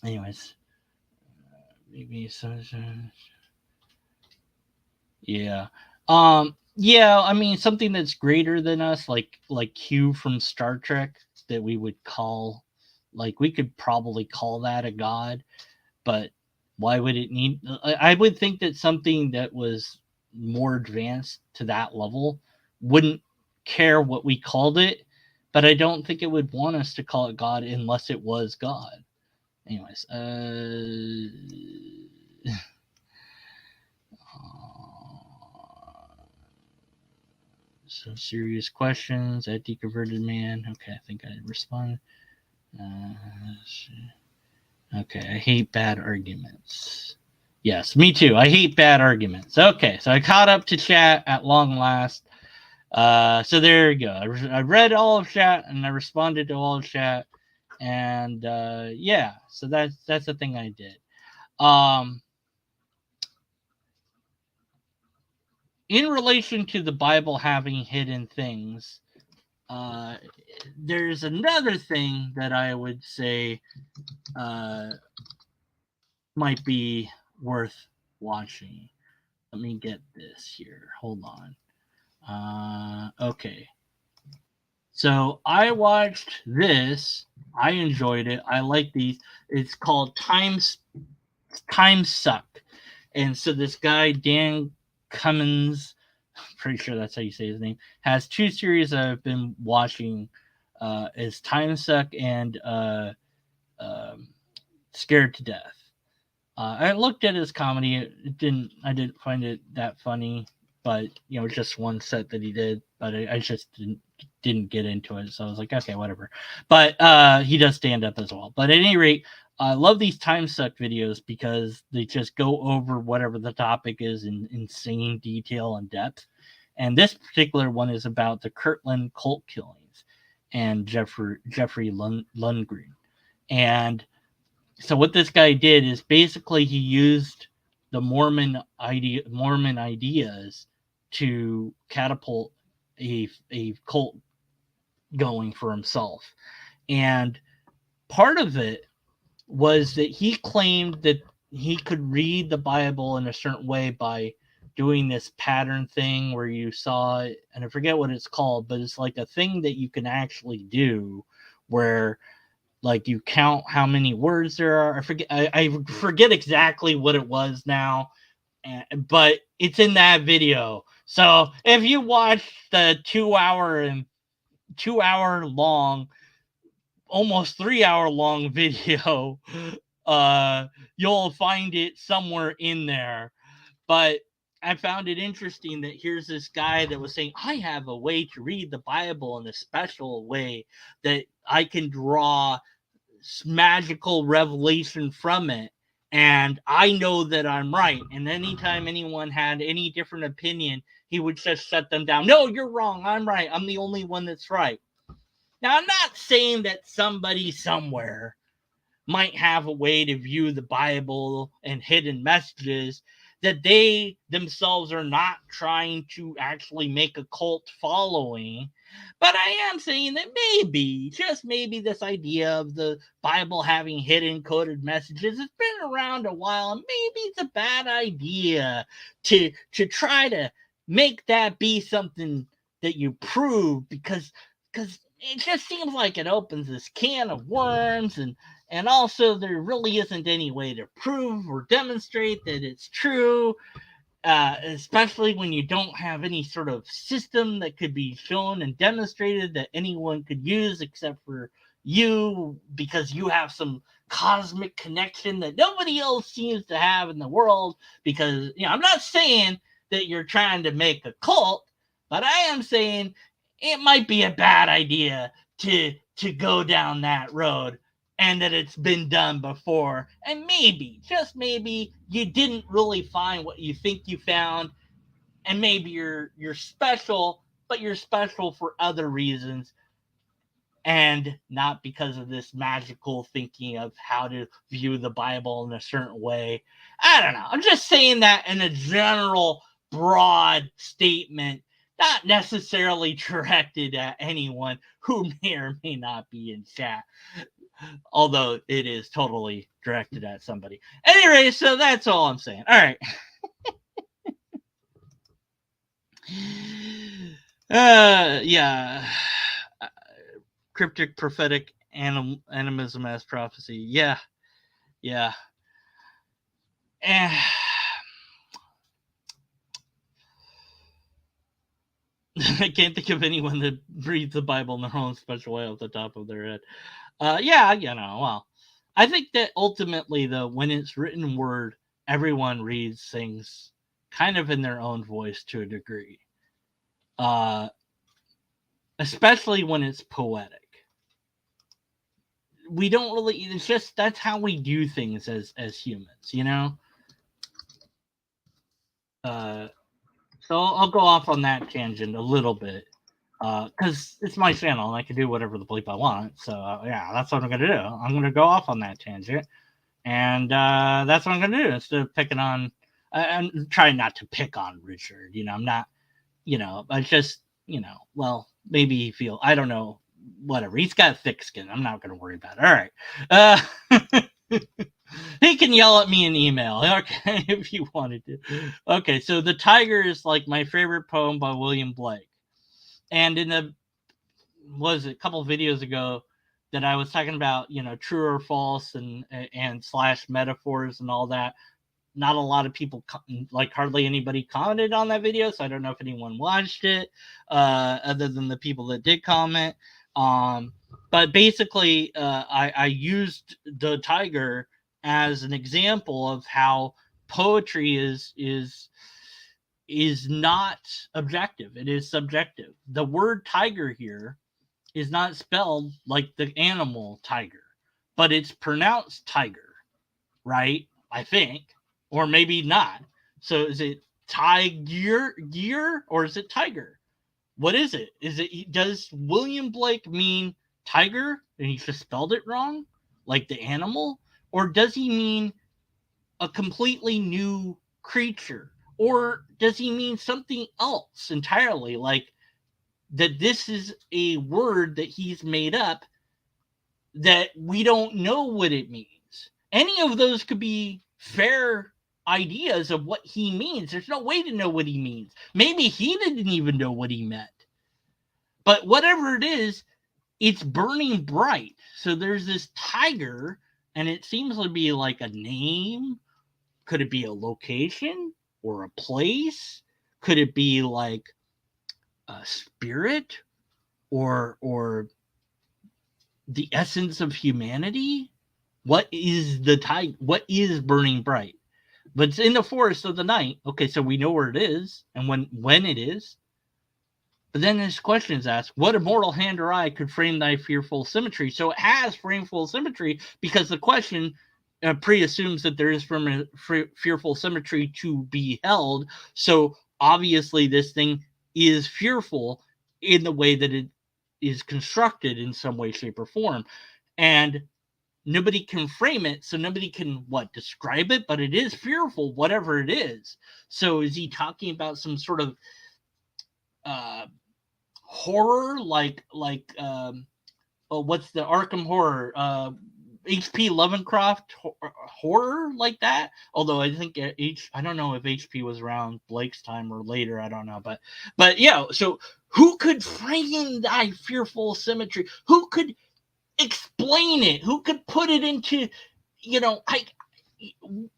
anyways, maybe so. Yeah. Yeah, I mean something that's greater than us, like Q from Star Trek, that we would call, like, we could probably call that a god, but why would it need, I would think that something that was more advanced to that level wouldn't care what we called it, but I don't think it would want us to call it God unless it was God. Anyways, some serious questions at Deconverted Man. Okay, I think I responded. Uh, okay, I hate bad arguments. Yes, me too. I hate bad arguments. Okay, so I caught up to chat at long last. So there you go. I read all of chat and I responded to all of chat, and yeah, so that's the thing I did. In relation to the Bible having hidden things, there's another thing that I would say might be worth watching. Let me get this here. Hold on. Okay. So I watched this. I enjoyed it. I like these. It's called Time Suck. And so this guy, Dan Cummins, I'm pretty sure that's how you say his name, has two series I've been watching. Is Time Suck and um, Scared to Death. I looked at his comedy. I didn't find it that funny, but just one set that he did. But I just didn't get into it, so I was like, okay, whatever. But he does stand up as well. But at any rate, I love these Time Suck videos because they just go over whatever the topic is in insane detail and depth. And this particular one is about the Kirtland cult killings and Jeffrey Lundgren. And so what this guy did is basically he used the Mormon ideas to catapult a cult going for himself. And part of it was that he claimed that he could read the Bible in a certain way by doing this pattern thing where you saw it, and I forget what it's called, but it's like a thing that you can actually do where, like, you count how many words there are. I forget exactly what it was now, but it's in that video. So if you watch the 2 hour long, almost 3 hour long video, you'll find it somewhere in there. But I found it interesting that here's this guy that was saying, I have a way to read the Bible in a special way that I can draw magical revelation from it, and I know that I'm right. And anytime anyone had any different opinion, he would just shut them down. No, you're wrong. I'm right. I'm the only one that's right. Now, I'm not saying that somebody somewhere might have a way to view the Bible and hidden messages that they themselves are not trying to actually make a cult following. But I am saying that maybe, just maybe, this idea of the Bible having hidden coded messages has been around a while, and maybe it's a bad idea to try to make that be something that you prove, because it just seems like it opens this can of worms, and also there really isn't any way to prove or demonstrate that it's true, especially when you don't have any sort of system that could be shown and demonstrated that anyone could use except for you, because you have some cosmic connection that nobody else seems to have in the world. Because I'm not saying that you're trying to make a cult, but I am saying it might be a bad idea to go down that road, and that it's been done before, and maybe, just maybe, you didn't really find what you think you found, and maybe you're special, but you're special for other reasons, and not because of this magical thinking of how to view the Bible in a certain way. I don't know. I'm just saying that in a general, broad statement, not necessarily directed at anyone who may or may not be in chat, although it is totally directed at somebody. Anyway, so that's all I'm saying. All right. Yeah. Cryptic prophetic animism as prophecy. Yeah. Eh. I can't think of anyone that reads the Bible in their own special way off the top of their head. Yeah, well, I think that ultimately, though, when it's written word, everyone reads things kind of in their own voice to a degree. Especially when it's poetic. We don't really, it's just, that's how we do things as humans, you know? So I'll go off on that tangent a little bit, because it's my channel and I can do whatever the bleep I want. So yeah, that's what I'm gonna do. I'm gonna go off on that tangent, and that's what I'm gonna do instead of picking on. I'm trying not to pick on Richard. You know, I'm not. You know, I just, well, maybe he feel, I don't know, whatever. He's got thick skin. I'm not gonna worry about it. All right. He can yell at me in email, okay, if you wanted to. Okay, so The Tiger is like my favorite poem by William Blake. And in a couple of videos ago that I was talking about, true or false and slash metaphors and all that. Not a lot of people, like hardly anybody commented on that video, so I don't know if anyone watched it, other than the people that did comment. But basically, I used the tiger as an example of how poetry is not objective. It is subjective. The word tiger here is not spelled like the animal tiger, but it's pronounced tiger, right? I think, or maybe not. So is it tiger, or is it tiger? What is it? Does William Blake mean tiger and he just spelled it wrong, like the animal, or does he mean a completely new creature, or does he mean something else entirely, like that this is a word that he's made up that we don't know what it means? Any of those could be fair ideas of what he means. There's no way to know what he means. Maybe he didn't even know what he meant. But whatever it is, it's burning bright. So there's this tiger, and it seems to be like a name. Could it be a location or a place? Could it be like a spirit or the essence of humanity? What is the tiger? What is burning bright? But it's in the forest of the night. Okay, so we know where it is and when it is. But then this question is asked, what immortal hand or eye could frame thy fearful symmetry? So it has frameful symmetry because the question pre-assumes that there is fearful symmetry to be held. So obviously this thing is fearful in the way that it is constructed in some way, shape, or form. And nobody can frame it, so nobody can describe it, but it is fearful, whatever it is. So is he talking about some sort of horror, like what's the Arkham horror? H.P. Lovecraft horror like that? Although I think I don't know if H.P. was around Blake's time or later. I don't know, but yeah. So who could frame thy fearful symmetry? Who could explain it? Who could put it into,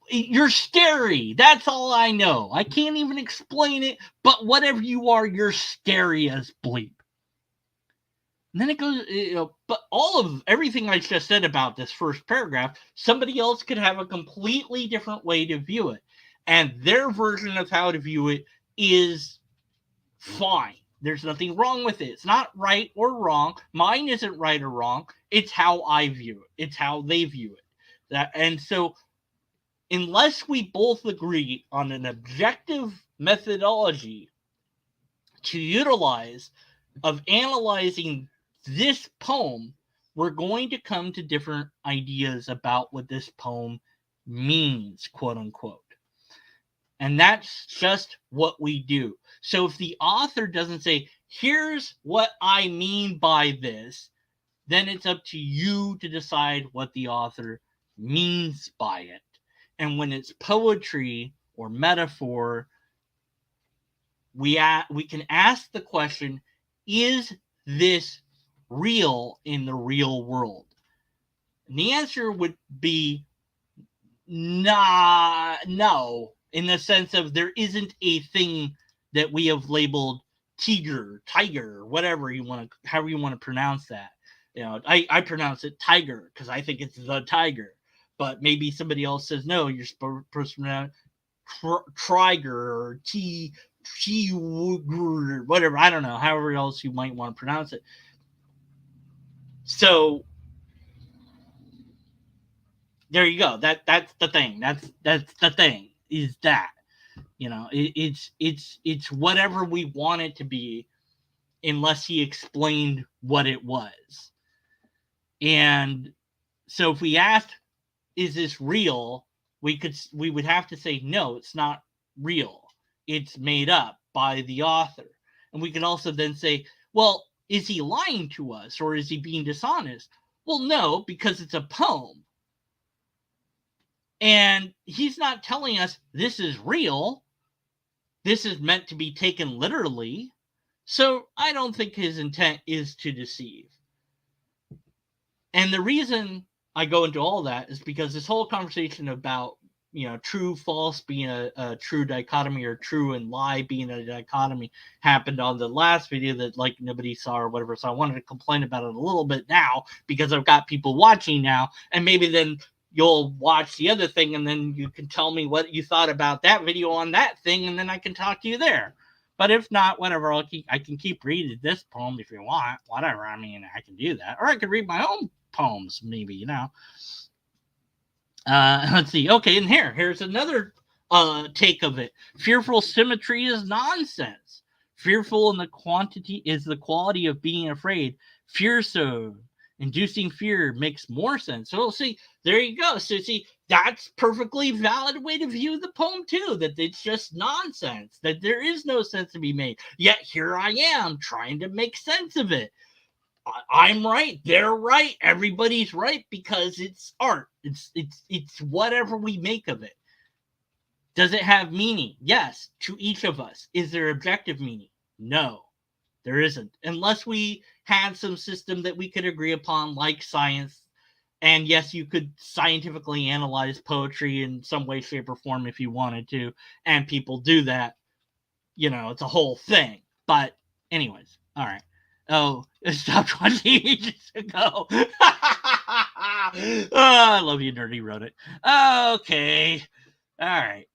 you're scary. That's all I know. I can't even explain it, but whatever you are, you're scary as bleep. And then it goes, but all of everything I just said about this first paragraph, somebody else could have a completely different way to view it. And their version of how to view it is fine. There's nothing wrong with it. It's not right or wrong. Mine isn't right or wrong. It's how I view it. It's how they view it. And so unless we both agree on an objective methodology to utilize of analyzing this poem, we're going to come to different ideas about what this poem means, quote unquote. And that's just what we do. So if the author doesn't say, here's what I mean by this, then it's up to you to decide what the author means by it. And when it's poetry or metaphor, we can ask the question, is this real in the real world? And the answer would be no, in the sense of there isn't a thing that we have labeled tiger, whatever you want to, however you want to pronounce that. You know, I pronounce it tiger because I think it's the tiger, but maybe somebody else says no, you're supposed to pronounce Triger or whatever. I don't know, however else you might want to pronounce it. So there you go. That's the thing. That's the thing. Is that, you know, it's whatever we want it to be, unless he explained what it was. And so if we asked, is this real? We would have to say no, it's not real. It's made up by the author. And we could also then say, well, is he lying to us or is he being dishonest? Well, no, because it's a poem. And he's not telling us this is real. This is meant to be taken literally. So I don't think his intent is to deceive. And the reason I go into all that is because this whole conversation about, you know, true, false being a true dichotomy, or true and lie being a dichotomy, happened on the last video that like nobody saw or whatever. So I wanted to complain about it a little bit now because I've got people watching now, and maybe then you'll watch the other thing and then you can tell me what you thought about that video on that thing, and then I can talk to you there. But if not, whatever, I can keep reading this poem if you want, whatever. I mean, I can do that, or I could read my own poems, maybe, you know. Let's see. Okay, and here's another take of it. Fearful symmetry is nonsense. Fearful in the quantity is the quality of being afraid. Fearsome, inducing fear, makes more sense. So see, there you go. So see, that's perfectly valid way to view the poem too, that it's just nonsense, that there is no sense to be made. Yet here I am trying to make sense of it. I'm right, they're right, everybody's right, because it's art. It's whatever we make of it. Does it have meaning? Yes, to each of us. Is there objective meaning? No, there isn't. Unless we had some system that we could agree upon, like science. And yes, you could scientifically analyze poetry in some way, shape, or form if you wanted to, and people do that. You know, it's a whole thing. But anyways, all right. Oh, I stopped watching ages ago. Oh, I love you, Nerdy wrote it. Okay. All right.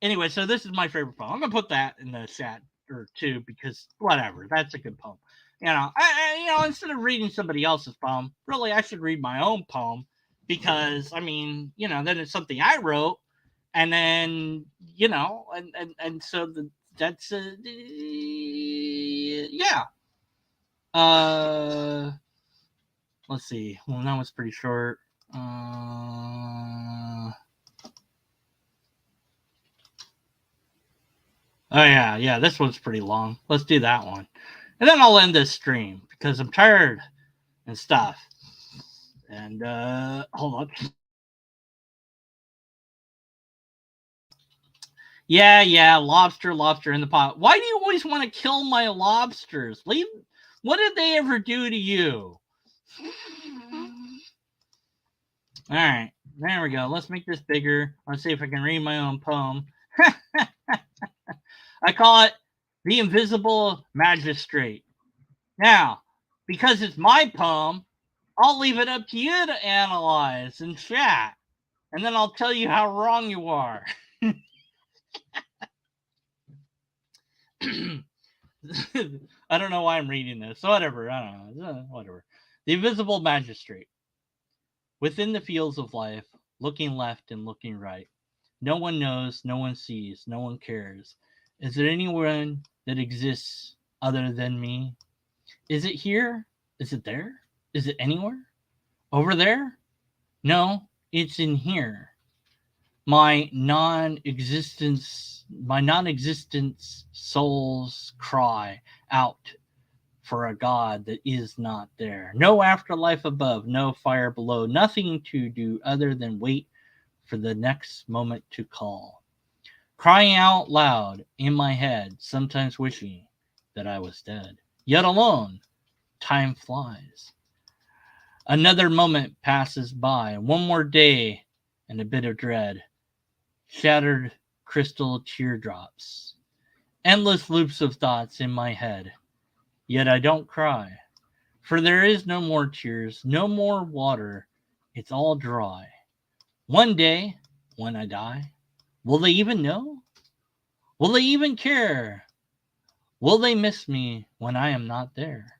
Anyway, so this is my favorite poem. I'm going to put that in the chat or two because whatever. That's a good poem. You know, instead of reading somebody else's poem, really, I should read my own poem because, I mean, you know, then it's something I wrote. And then, you know, and so that's, yeah. Let's see. Well, that was pretty short. Oh yeah. This one's pretty long. Let's do that one, and then I'll end this stream because I'm tired and stuff. And hold on. Yeah. Lobster in the pot. Why do you always want to kill my lobsters? Leave. What did they ever do to you? All right, there we go. Let's make this bigger. Let's see if I can read my own poem. I call it The Invisible Magistrate. Now, because it's my poem, I'll leave it up to you to analyze and chat. And then I'll tell you how wrong you are. I don't know why I'm reading this. So whatever. I don't know. Whatever. The invisible magistrate. Within the fields of life, looking left and looking right. No one knows, no one sees, no one cares. Is there anyone that exists other than me? Is it here? Is it there? Is it anywhere? Over there? No, it's in here. My non-existent souls cry out for a God that is not there. No afterlife above, no fire below, nothing to do other than wait for the next moment to call. Crying out loud in my head, sometimes wishing that I was dead. Yet alone, time flies. Another moment passes by, one more day and a bit of dread. Shattered crystal teardrops. Endless loops of thoughts in my head. Yet I don't cry, for there is no more tears, no more water. It's all dry. One day, when I die, will they even know? Will they even care? Will they miss me when I am not there?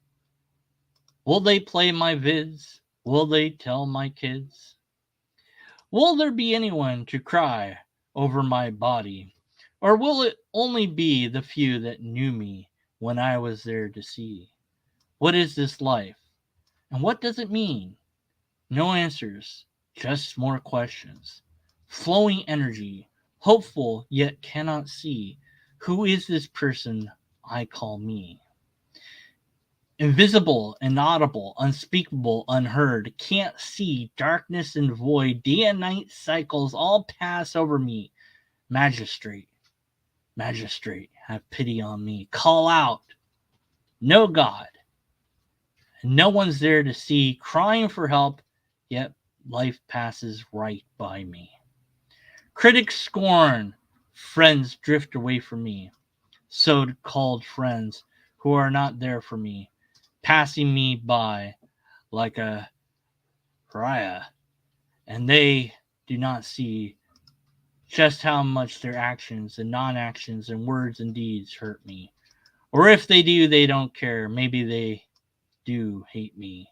Will they play my vids? Will they tell my kids? Will there be anyone to cry over my body? Or will it only be the few that knew me when I was there to see? What is this life? And what does it mean? No answers, just more questions. Flowing energy, hopeful yet cannot see. Who is this person I call me? Invisible, inaudible, unspeakable, unheard, can't see, darkness and void, day and night cycles all pass over me. Magistrate, magistrate, have pity on me. Call out, no God. And no one's there to see, crying for help, yet life passes right by me. Critics scorn, friends drift away from me. So-called friends who are not there for me, passing me by like a pariah, and they do not see just how much their actions and non-actions and words and deeds hurt me. Or if they do, they don't care. Maybe they do hate me.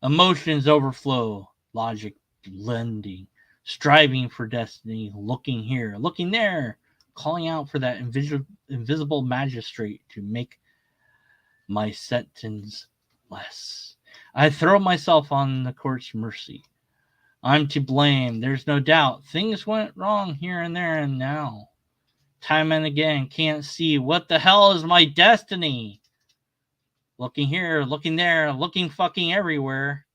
Emotions overflow, logic blending, striving for destiny, looking here, looking there, calling out for that invisible magistrate to make my sentence less. I throw myself on the court's mercy. I'm to blame, there's no doubt. Things went wrong here and there and now. Time and again, can't see what the hell is my destiny. Looking here, looking there, looking fucking everywhere.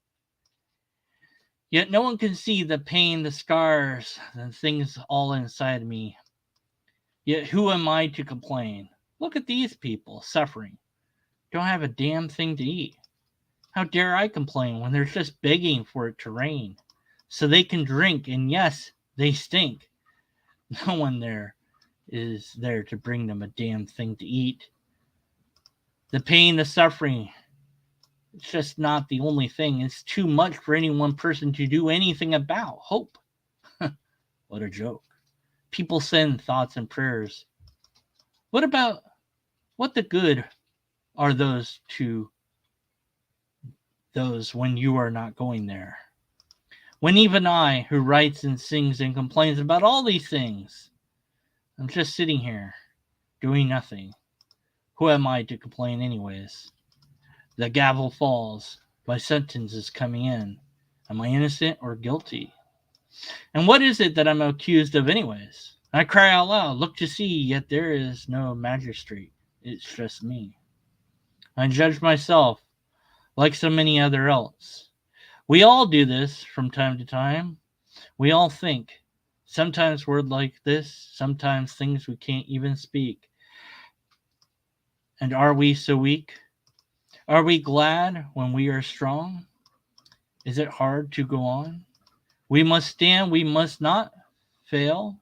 Yet no one can see the pain, the scars, the things all inside of me. Yet who am I to complain? Look at these people suffering. Don't have a damn thing to eat. How dare I complain when they're just begging for it to rain so they can drink, and yes, they stink. No one there is there to bring them a damn thing to eat. The pain, the suffering, it's just not the only thing. It's too much for any one person to do anything about. Hope. What a joke. People send thoughts and prayers. What the good are those to those when you are not going there? When even I, who writes and sings and complains about all these things, I'm just sitting here, doing nothing. Who am I to complain anyways? The gavel falls. My sentence is coming in. Am I innocent or guilty? And what is it that I'm accused of anyways? I cry out loud, look to see, yet there is no magistrate. It's just me. I judge myself like so many other else. We all do this from time to time. We all think. Sometimes words like this, sometimes things we can't even speak. And are we so weak? Are we glad when we are strong? Is it hard to go on? We must stand, we must not fail.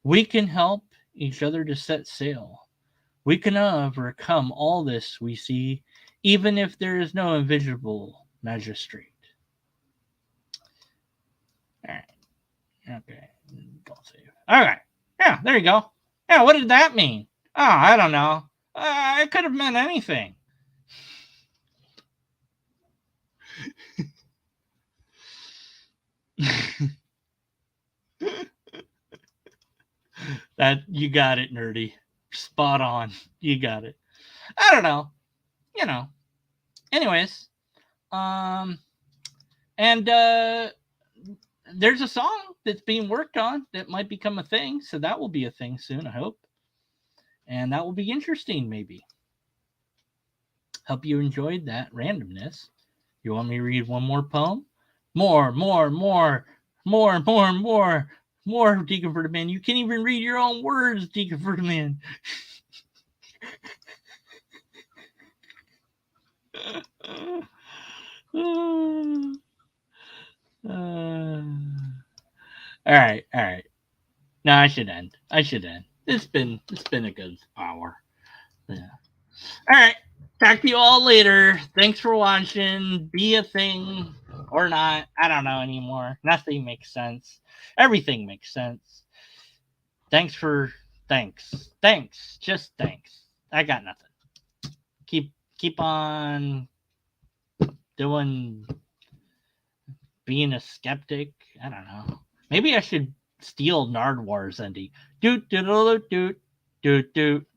We can help each other to set sail. We can overcome all this we see, even if there is no invisible magistrate. All right. Okay. Don't save. All right. Yeah, there you go. Yeah, what did that mean? I don't know. It could have meant anything. That you got it, nerdy. Spot on. You got it. I don't know. Anyways, um, and there's a song that's being worked on that might become a thing, so that will be a thing soon, I hope. And that will be interesting, maybe. Hope you enjoyed that randomness. You want me to read one more poem? More, Deacon Ferdinand. You can't even read your own words, Deacon Ferdinand. All right. No, I should end. It's been a good hour. Yeah. All right. Talk to you all later. Thanks for watching. Be a thing or not. I don't know anymore. Nothing makes sense. Everything makes sense. Thanks. Just thanks. I got nothing. Keep on doing being a skeptic. I don't know. Maybe I should steal Nardwar's ending. Doot doot doot doot doot doot.